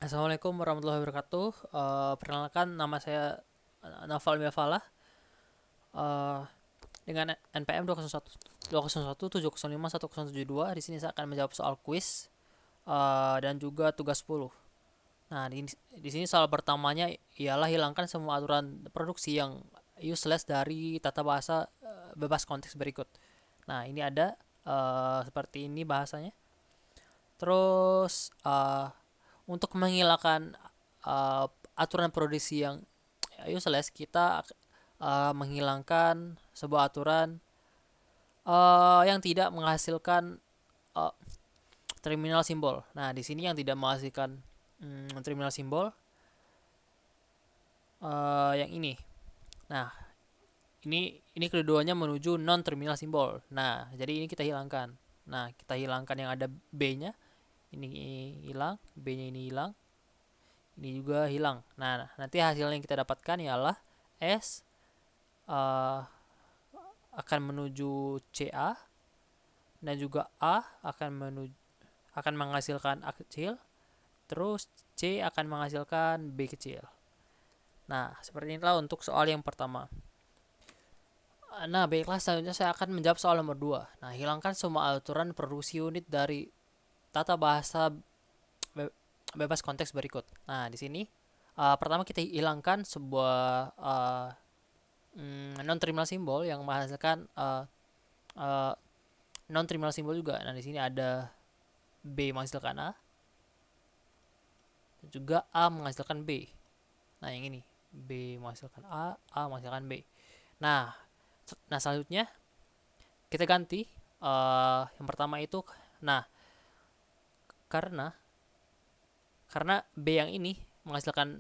Assalamualaikum warahmatullahi wabarakatuh. Perkenalkan, nama saya Naufal Miafalah. Eh, dengan NPM 201 201 705 1072. Di sini saya akan menjawab soal kuis dan juga tugas 10. Nah, di sini soal pertamanya ialah hilangkan semua aturan produksi yang useless dari tata bahasa bebas konteks berikut. Nah, ini ada seperti ini bahasanya. Terus untuk menghilangkan uh, aturan produksi yang useless, kita menghilangkan sebuah aturan yang tidak menghasilkan uh, terminal simbol. Nah, di sini yang tidak menghasilkan terminal simbol yang ini. Nah, ini keduanya menuju non terminal simbol. Nah, jadi ini kita hilangkan. Nah, kita hilangkan yang ada B-nya. Ini hilang, B-nya ini hilang, ini juga hilang. Nah, nanti hasil yang kita dapatkan ialah S uh, akan menuju CA, dan juga A akan menghasilkan A kecil, terus C akan menghasilkan B kecil. Nah, seperti inilah untuk soal yang pertama. Nah, baiklah, selanjutnya saya akan menjawab soal nomor 2. Nah, hilangkan semua aturan produksi unit dari tata bahasa bebas konteks berikut. Nah, di sini pertama kita hilangkan sebuah non terminal simbol yang menghasilkan uh, non terminal simbol juga. Nah, di sini ada B menghasilkan A dan juga A menghasilkan B. Nah, yang ini B menghasilkan A menghasilkan B. Nah, selanjutnya kita ganti yang pertama itu. Nah, karena karena B yang ini menghasilkan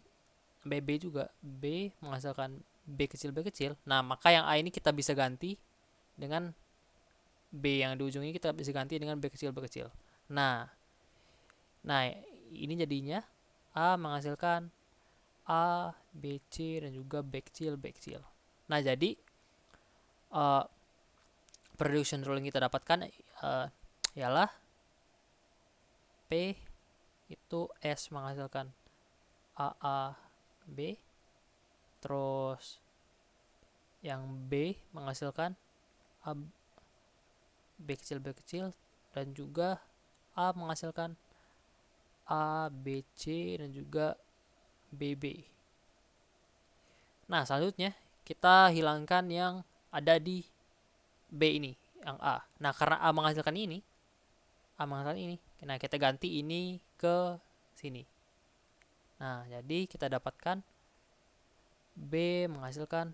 BB juga, B menghasilkan B kecil. Nah, maka yang A ini kita bisa ganti dengan B yang di ujung ini, kita bisa ganti dengan B kecil. Nah, nah ini jadinya A menghasilkan A, B, C, dan juga B kecil. Nah, jadi uh, production rule yang kita dapatkan ialah P itu S menghasilkan A, B, terus yang B menghasilkan A, B kecil, dan juga A menghasilkan A, B, C, dan juga BB. Nah, selanjutnya kita hilangkan yang ada di B ini, yang A. Nah, karena A menghasilkan ini. Nah, kita ganti ini ke sini. Nah, jadi kita dapatkan B menghasilkan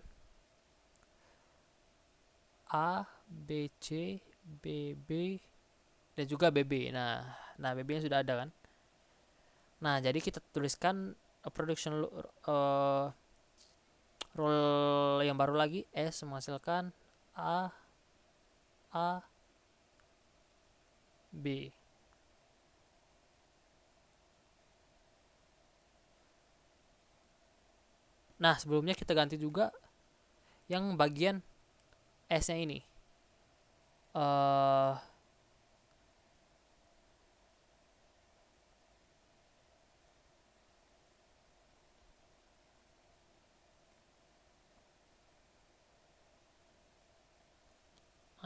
A, B, C, BB, dan juga BB. Nah, BB-nya sudah ada kan? Nah, jadi kita tuliskan production rule yang baru lagi. S menghasilkan A, A, B. Nah, sebelumnya kita ganti juga yang bagian S-nya ini. Uh,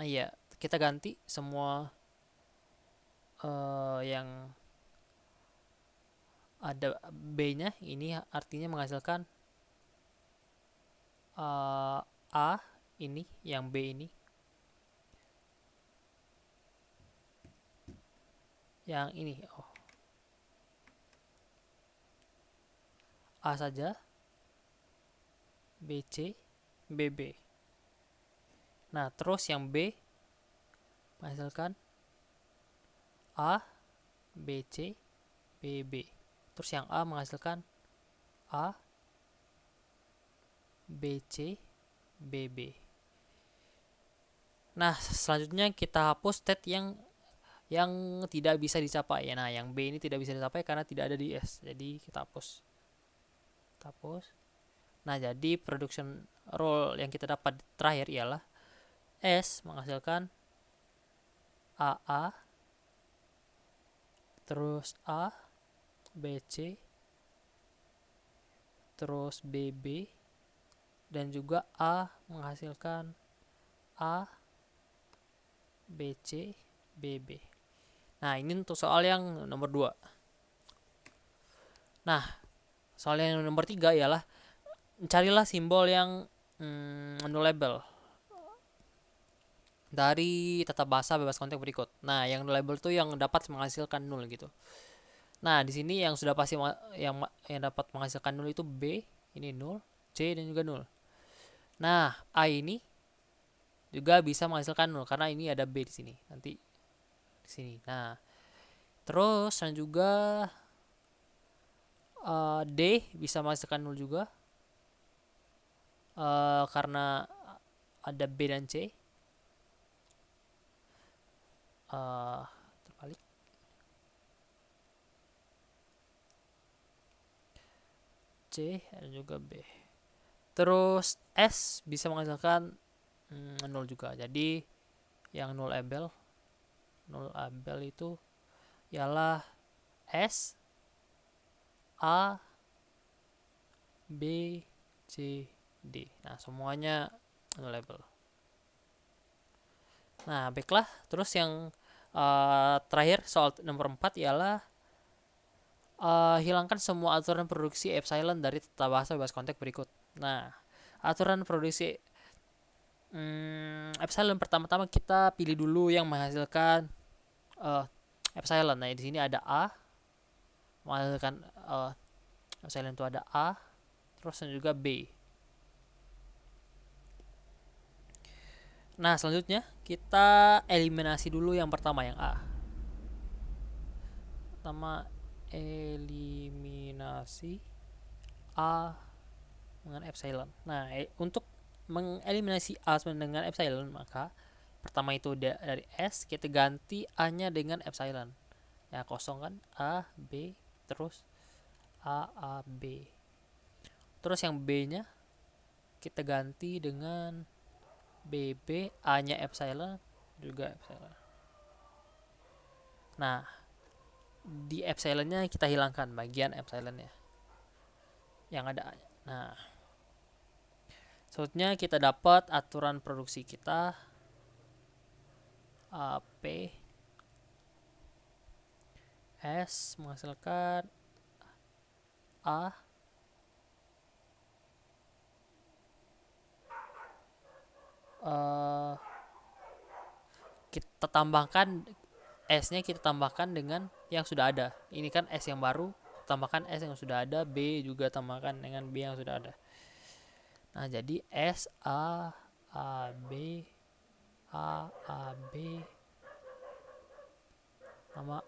iya, kita ganti semua yang ada B-nya. Ini artinya menghasilkan A ini, yang B ini, yang ini. Oh, A saja, BC, BB. Nah, terus yang B menghasilkan A, BC, BB. Terus yang A menghasilkan A, BC, BB. Nah, selanjutnya kita hapus state yang tidak bisa dicapai. Nah, yang B ini tidak bisa dicapai karena tidak ada di S. Jadi kita hapus. Nah, jadi production rule yang kita dapat terakhir ialah S menghasilkan AA, terus A, BC, terus BB, dan juga A menghasilkan A, BC, BB. Nah, ini untuk soal yang nomor 2. Nah, soal yang nomor 3 ialah carilah simbol yang nullable dari tata bahasa bebas konteks berikut. Nah, yang nullable itu yang dapat menghasilkan nul gitu. Nah, di sini yang sudah pasti yang dapat menghasilkan nul itu B, ini nul, C dan juga nul. Nah, A ini juga bisa menghasilkan nul karena ini ada B di sini. Nanti di sini. Nah, terus dan juga D bisa menghasilkan nul juga karena ada B dan C. Terbalik. C dan juga B. Terus S bisa menghasilkan nol juga. Jadi yang nullable itu ialah S, A, B, C, D. Nah, semuanya nullable. Nah, baiklah. Terus yang terakhir soal nomor 4 ialah hilangkan semua aturan produksi epsilon dari tata bahasa bebas konteks berikut. Nah, aturan produksi epsilon pertama-tama kita pilih dulu yang menghasilkan epsilon. Nah, di sini ada A menghasilkan epsilon itu ada A, terus dan juga B. Nah, selanjutnya kita eliminasi dulu yang pertama, yang A. Pertama, eliminasi A dengan epsilon. Nah, untuk mengeliminasi A dengan epsilon, maka pertama itu dari S, kita ganti A-nya dengan epsilon. Ya, kosong kan? A, B, terus A, B. Terus yang B-nya kita ganti dengan BB, A-nya epsilon, juga epsilon. Nah, di epsilonnya kita hilangkan bagian epsilonnya yang ada. Nah, selanjutnya kita dapat aturan produksi kita P S menghasilkan A kita tambahkan S-nya kita tambahkan dengan yang sudah ada. Ini kan S yang baru, tambahkan S yang sudah ada, B juga tambahkan dengan B yang sudah ada. Nah, jadi S A B sama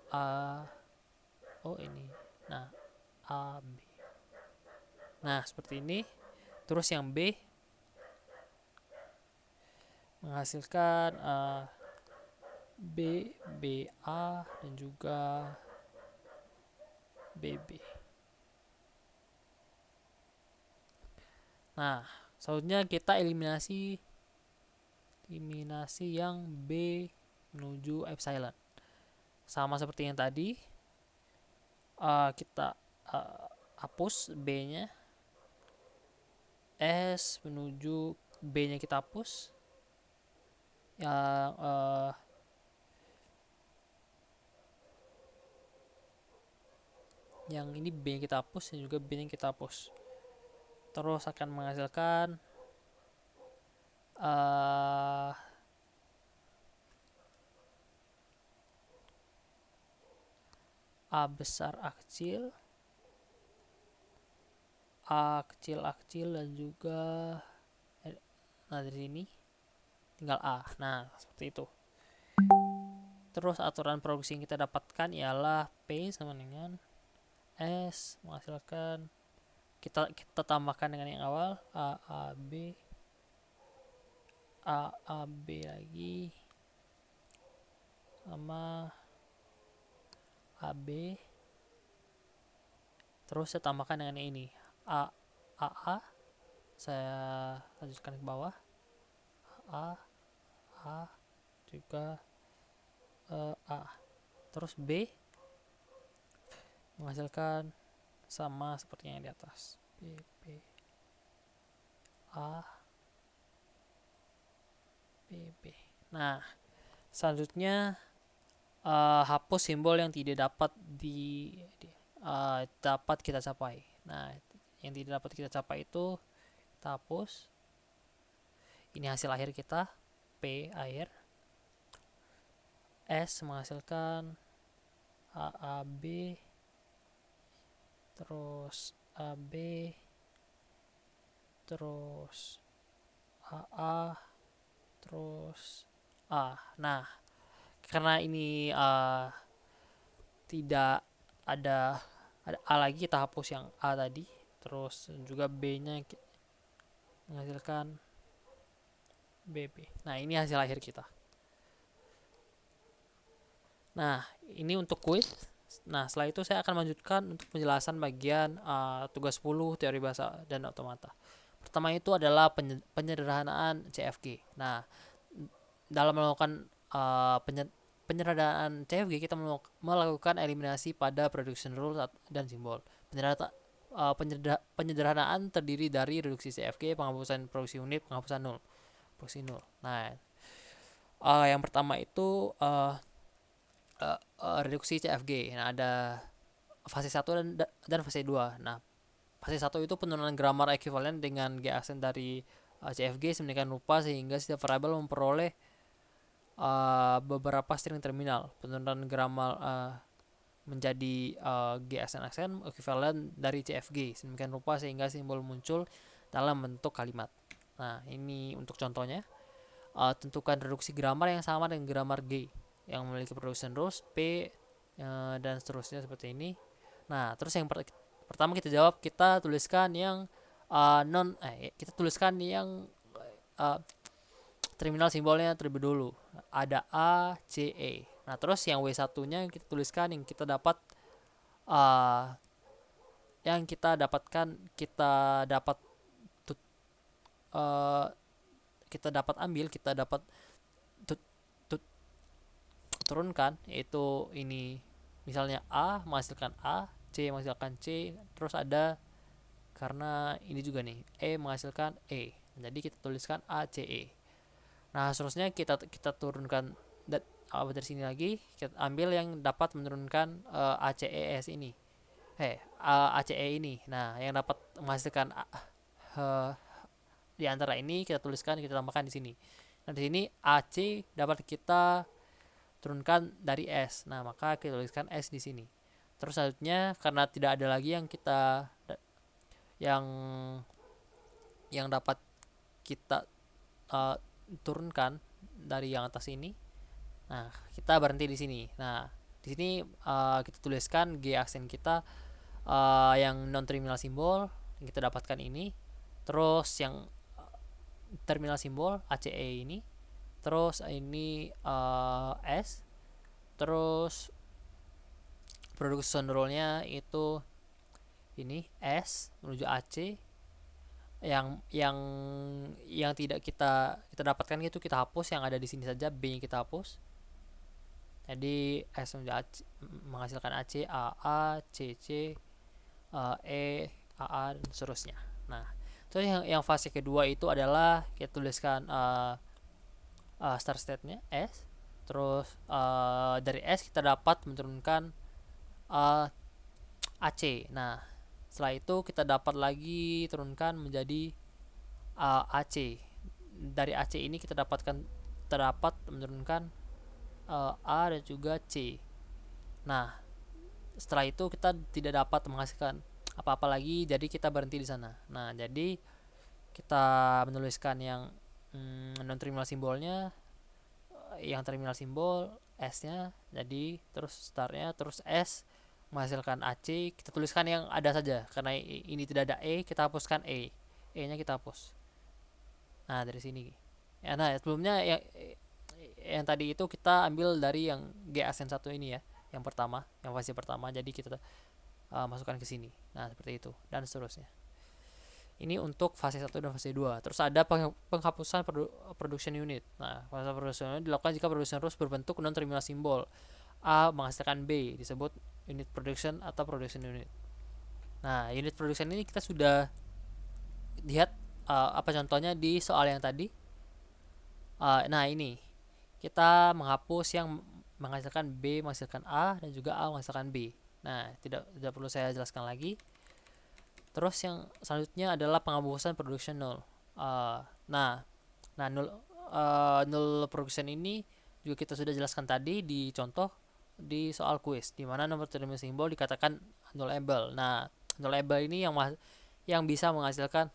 ini. Nah, A B. Nah, seperti ini. Terus yang B menghasilkan B, BA dan juga BB. Nah, selanjutnya kita eliminasi yang B menuju epsilon. Sama seperti yang tadi, kita hapus B-nya, S menuju B-nya kita hapus, yang ini B-nya kita hapus dan juga B-nya kita hapus. Terus akan menghasilkan A besar A kecil, A kecil dan juga dari sini tinggal A. Nah, seperti itu. Terus aturan produksi yang kita dapatkan ialah P sama dengan S menghasilkan kita tambahkan dengan yang awal A B lagi sama AB, terus saya tambahkan dengan ini A saya lanjutkan ke bawah A juga A, terus B menghasilkan sama seperti yang di atas B A B. Nah, selanjutnya hapus simbol yang tidak dapat dapat kita capai. Nah, yang tidak dapat kita capai itu kita hapus. Ini hasil akhir kita, P akhir. S menghasilkan AAB, terus AB, terus AA, terus A. Nah, karena ini tidak ada A lagi, kita hapus yang A tadi. Terus juga B-nya menghasilkan BB. Nah, ini hasil akhir kita. Nah, ini untuk kuis. Nah, setelah itu saya akan melanjutkan untuk penjelasan bagian tugas 10 teori bahasa dan otomata. Pertama itu adalah penyederhanaan CFG. Nah, dalam melakukan penyederhanaan CFG, kita melakukan eliminasi pada production rule dan simbol. Penyederhanaan terdiri dari reduksi CFG, penghapusan produksi unit, penghapusan nol, produksi nol. Nah, yang pertama itu reduksi CFG. Nah, ada fase 1 dan fase 2. Nah, fase 1 itu penurunan grammar ekuivalen dengan G aksen dari CFG sedemikian rupa sehingga setiap variabel memperoleh beberapa string terminal. Penurunan grammar menjadi G aksen ekuivalen dari CFG sedemikian rupa sehingga simbol muncul dalam bentuk kalimat. Nah, ini untuk contohnya. Tentukan reduksi grammar yang sama dengan grammar G yang memiliki production rules P dan seterusnya seperti ini. Nah, terus yang pertama kita tuliskan yang kita tuliskan yang terminal simbolnya terlebih dulu. Ada A, C, E. Nah, terus yang W1-nya kita tuliskan yang kita dapat kita dapat turunkan, yaitu ini misalnya A menghasilkan A, C menghasilkan C, terus ada karena ini juga nih E menghasilkan E, jadi kita tuliskan A, C, E. Nah, seterusnya kita turunkan dari sini lagi, kita ambil yang dapat menurunkan ACES ini ACE ini. Nah, yang dapat menghasilkan di antara ini kita tuliskan, kita tambahkan di sini. Nah, di sini AC dapat kita turunkan dari S. Nah, maka kita tuliskan S di sini. Terus selanjutnya karena tidak ada lagi yang kita yang dapat kita turunkan dari yang atas ini. Nah, kita berhenti di sini. Nah, di sini kita tuliskan G aksen kita yang non terminal simbol yang kita dapatkan ini. Terus yang terminal simbol ACE ini. Terus ini S. Terus production rule-nya itu ini S menuju AC. Yang tidak kita dapatkan itu kita hapus, yang ada di sini saja, B nya kita hapus. Jadi S menuju AC menghasilkan AC, AA, CC, E, AA dan seterusnya. Nah, terus yang fase kedua itu adalah kita tuliskan start state-nya S. Terus dari S kita dapat menurunkan AC. Nah, setelah itu kita dapat lagi turunkan menjadi AC. Dari AC ini kita terdapat menurunkan A dan juga C. Nah, setelah itu kita tidak dapat menghasilkan apa-apa lagi, jadi kita berhenti di sana. Nah, jadi kita menuliskan yang non terminal simbolnya, yang terminal simbol S-nya, jadi terus startnya, terus S menghasilkan AC, kita tuliskan yang ada saja karena ini tidak ada E, kita hapuskan E nya kita hapus. Nah, dari sini ya. Nah, sebelumnya yang tadi itu kita ambil dari yang G aksen 1 ini ya, yang pertama, yang fase pertama, jadi kita masukkan ke sini. Nah, seperti itu dan seterusnya. Ini untuk fase 1 dan fase 2. Terus ada penghapusan production unit. Nah, penghapusan production unit dilakukan jika production rules berbentuk non terminal simbol. A menghasilkan B, disebut unit production atau production unit. Nah, unit production ini kita sudah lihat apa contohnya di soal yang tadi. Nah, ini kita menghapus yang menghasilkan B menghasilkan A dan juga A menghasilkan B. Nah, tidak perlu saya jelaskan lagi. Terus yang selanjutnya adalah penghapusan production null. Nah, null production ini juga kita sudah jelaskan tadi di contoh di soal kuis, di mana nomor terdeterminis simbol dikatakan nullable. Nah, nullable ini yang bisa menghasilkan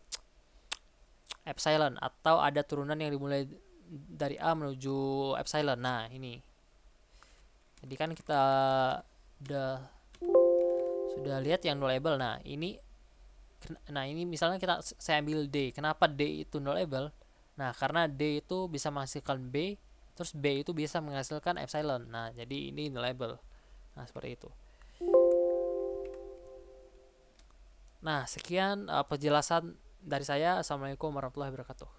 epsilon atau ada turunan yang dimulai dari A menuju epsilon. Nah, ini. Jadi kan kita udah sudah lihat yang nullable. Nah, ini misalnya saya ambil D. Kenapa D itu nullable? Nah, karena D itu bisa menghasilkan B, terus B itu bisa menghasilkan epsilon. Nah, jadi ini nullable. Nah, seperti itu. Nah, sekian penjelasan dari saya. Assalamualaikum warahmatullahi wabarakatuh.